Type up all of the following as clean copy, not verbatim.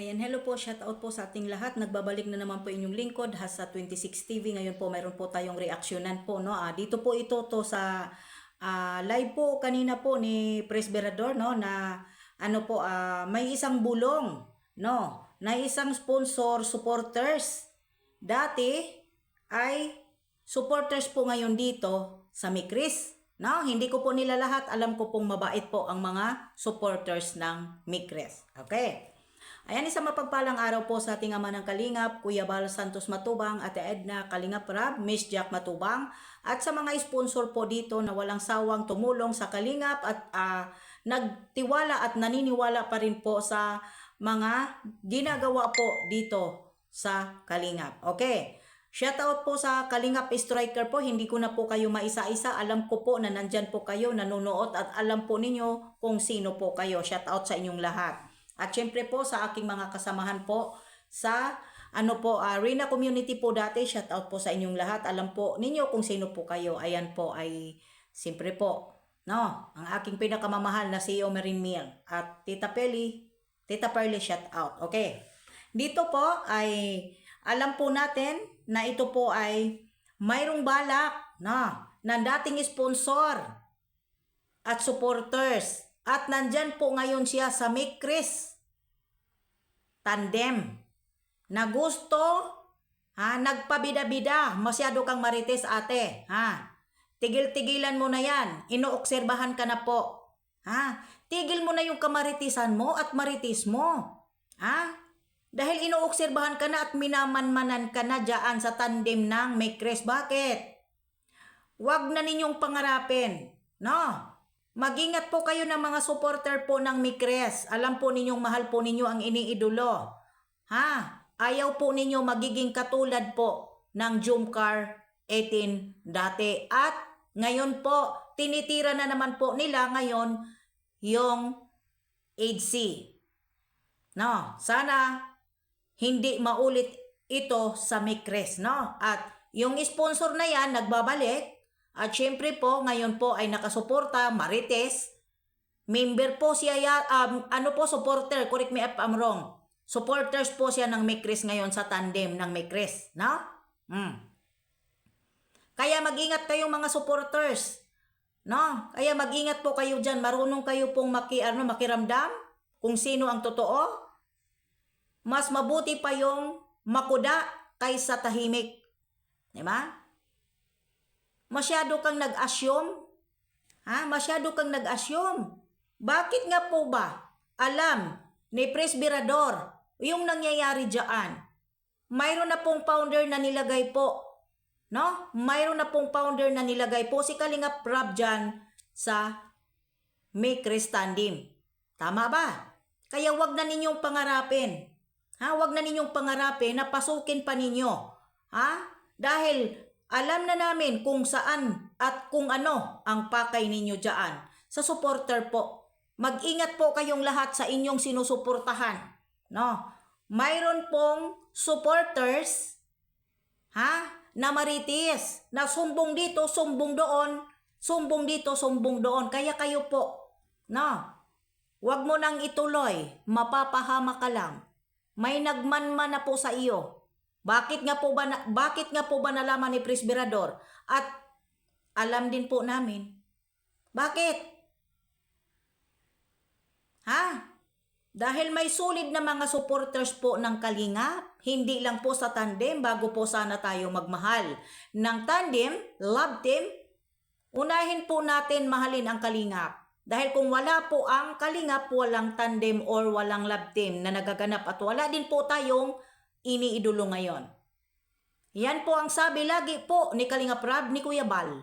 Ayan, hello po, shout out po sa ating lahat. Nagbabalik na naman po inyong lingkod, Hasa 26 TV. Ngayon po, mayroon po tayong reaksyonan po, no? Dito po ito to sa live po kanina po ni Presberador, no? Na ano po, may isang bulong, no? Na isang sponsor, supporters. Dati ay supporters po ngayon dito sa Mikris. No, hindi ko po nila lahat. Alam ko pong mabait po ang mga supporters ng Mikris. Okay. Ayan, isang mapagpalang araw po sa ating ama ng Kalingap, Kuya Bal Santos Matubang, Ate Edna Kalingap Rab, Miss Jack Matubang, at sa mga sponsor po dito na walang sawang tumulong sa Kalingap at nagtiwala at naniniwala pa rin po sa mga ginagawa po dito sa Kalingap. Okay. Shoutout po sa Kalingap Striker po, hindi ko na po kayo maisa-isa, alam ko po na nandyan po kayo, nanonood at alam po ninyo kung sino po kayo. Shoutout sa inyong lahat. At syempre po sa aking mga kasamahan po sa Rina Community po dati, shoutout po sa inyong lahat, alam po ninyo kung sino po kayo. Ayan po ay siyempre po, no, ang aking pinakamamahal na CEO Marine Mill at Tita Perly shoutout. Okay. Dito po ay alam po natin na ito po ay mayroong balak na dating sponsor at supporters at nandyan po ngayon siya sa Mikris Tandem na gusto nagpabida-bida, masyado kang marites ate, tigil-tigilan mo na yan, inoobserbahan ka na po, tigil mo na yung kamaritisan mo at maritis mo, dahil inoobserbahan ka na at minamanmanan ka na dyan sa tandem ng Mikris. Bakit? Huwag na ninyong pangarapin, no? Mag-ingat po kayo ng mga supporter po ng Mikris. Alam po ninyong mahal po ninyo ang iniidolo. Ayaw po ninyo magiging katulad po ng Jumcar 18 dati. At ngayon po, tinitira na naman po nila ngayon yung HC. No, sana hindi maulit ito sa Mikris, no? At yung sponsor na yan, nagbabalik. At syempre po, ngayon po ay nakasuporta, Marites. Member po siya, supporter, correct me if I'm wrong. Supporters po siya ng Mikris ngayon sa tandem ng Mikris, no? Kaya mag-ingat kayong mga supporters, no? Kaya mag-ingat po kayo dyan, marunong kayo pong makiramdam kung sino ang totoo. Mas mabuti pa yung makuda kaysa tahimik. Diba? Masyado kang nag-assume. Masyado kang nag-assume. Bakit nga po ba alam ni Presberador yung nangyayari dyan? Mayroon na pong founder na nilagay po. No? Mayroon na pong founder na nilagay po si Kalingap Rab dyan sa Mikris Tandem. Tama ba? Kaya wag na ninyong pangarapin. Wag na ninyong pangarapin na pasukin pa ninyo. Dahil alam na namin kung saan at kung ano ang pakay ninyo dyan. Sa supporter po. Mag-ingat po kayong lahat sa inyong sinusuportahan. No? Mayroon pong supporters na maritis. Na sumbong dito, sumbong doon. Sumbong dito, sumbong doon. Kaya kayo po. No? Wag mo nang ituloy. Mapapahama ka lang. May nagmanman na po sa iyo. Bakit nga po ba nalaman ni Presberador? At alam din po namin. Bakit? Dahil may solid na mga supporters po ng Kalingap, hindi lang po sa tandem bago po sana tayo magmahal. Ng tandem, love team, unahin po natin mahalin ang Kalingap. Dahil kung wala po ang Kalingap, walang tandem or walang love team na nagaganap at wala din po tayong iniidolo ngayon. Yan po ang sabi lagi po ni Kalingap Rab, ni Kuya Bal.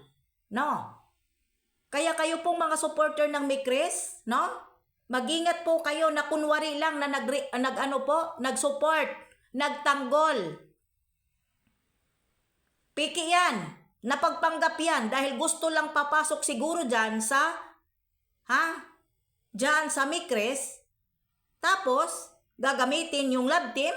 No? Kaya kayo pong mga supporter ng Mikris, no? Mag-ingat po kayo na kunwari lang na nag-support, nagtanggol. Piki yan, napagpanggap yan dahil gusto lang papasok siguro dyan sa diyan sa Mikris, tapos gagamitin yung love team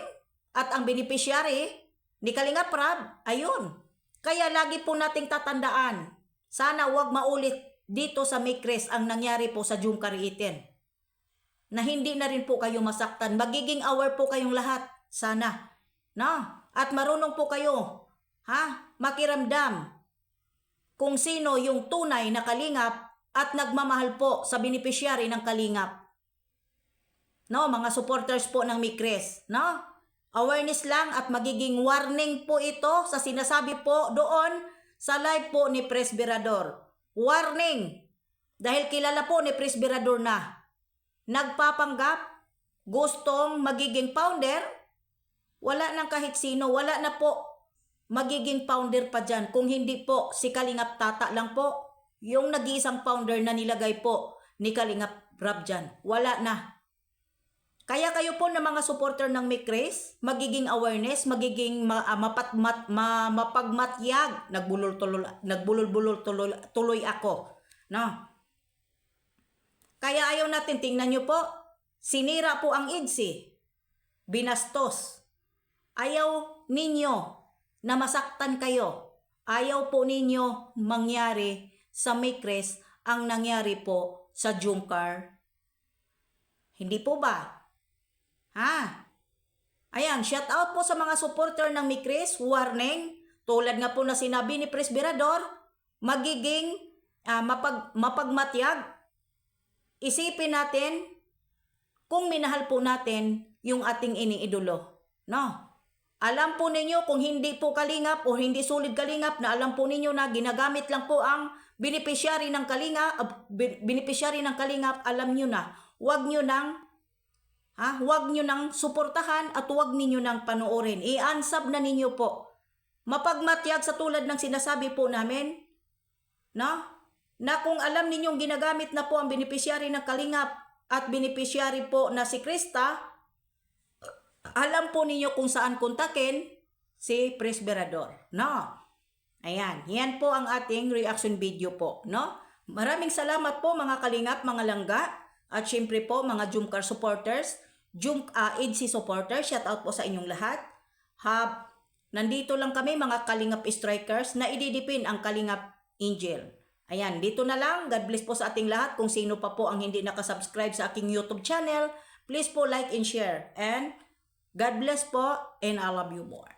at ang beneficiary ni Kalingap Rab, ayun. Kaya lagi po nating tatandaan, sana wag maulit dito sa Mikris ang nangyari po sa Jumcar 18. na hindi na rin po kayo masaktan. Magiging aware po kayong lahat. Sana. No? At marunong po kayo, makiramdam kung sino yung tunay na kalingap at nagmamahal po sa beneficiary ng kalingap. No, mga supporters po ng Mikres, no? Awareness lang at magiging warning po ito sa sinasabi po doon sa live po ni Presbyrador. Warning! Dahil kilala po ni Presbyrador na nagpapanggap, gustong magiging founder, wala nang kahit sino, wala na po magiging founder pa dyan. Kung hindi po si Kalingap Tata lang po, yung nag-iisang founder na nilagay po ni Kalingap Rab dyan. Wala na. Kaya kayo po na mga supporter ng Mikres, magiging awareness, magiging mapagmatyag, nagbulol-bulol tuloy ako. No? Kaya ayaw natin, tingnan nyo po, sinira po ang IDSI, binastos. Ayaw ninyo na masaktan kayo. Ayaw po ninyo mangyari sa Mikres ang nangyari po sa Jumcar. Hindi po ba? Ayan, shout out po sa mga supporter ng Mikres, warning. Tulad nga po na sinabi ni Presbyrador, magiging mapagmatyag. Isipin natin kung minahal po natin yung ating iniidolo. No? Alam po ninyo kung hindi po kalingap o hindi sulit kalingap na alam po ninyo na ginagamit lang po ang beneficiary ng kalingap, alam nyo na, huwag nyo nang suportahan at huwag ninyo nang panoorin. I-unsub na ninyo po. Mapagmatyag sa tulad ng sinasabi po namin, no? Na kung alam ninyong ginagamit na po ang beneficiary ng kalingap at beneficiary po na si Krista, alam po ninyo kung saan kontakin si Presbyrador, no? Ayan, yan po ang ating reaction video po, no? Maraming salamat po mga kalingap, mga langga, at syempre po mga Jumcar supporters, EDC supporters, shout out po sa inyong lahat. Nandito lang kami mga kalingap strikers na ididipin ang kalingap angel. Ayan, dito na lang. God bless po sa ating lahat. Kung sino pa po ang hindi nakasubscribe sa aking YouTube channel, please po like and share. And God bless po, and I love you more.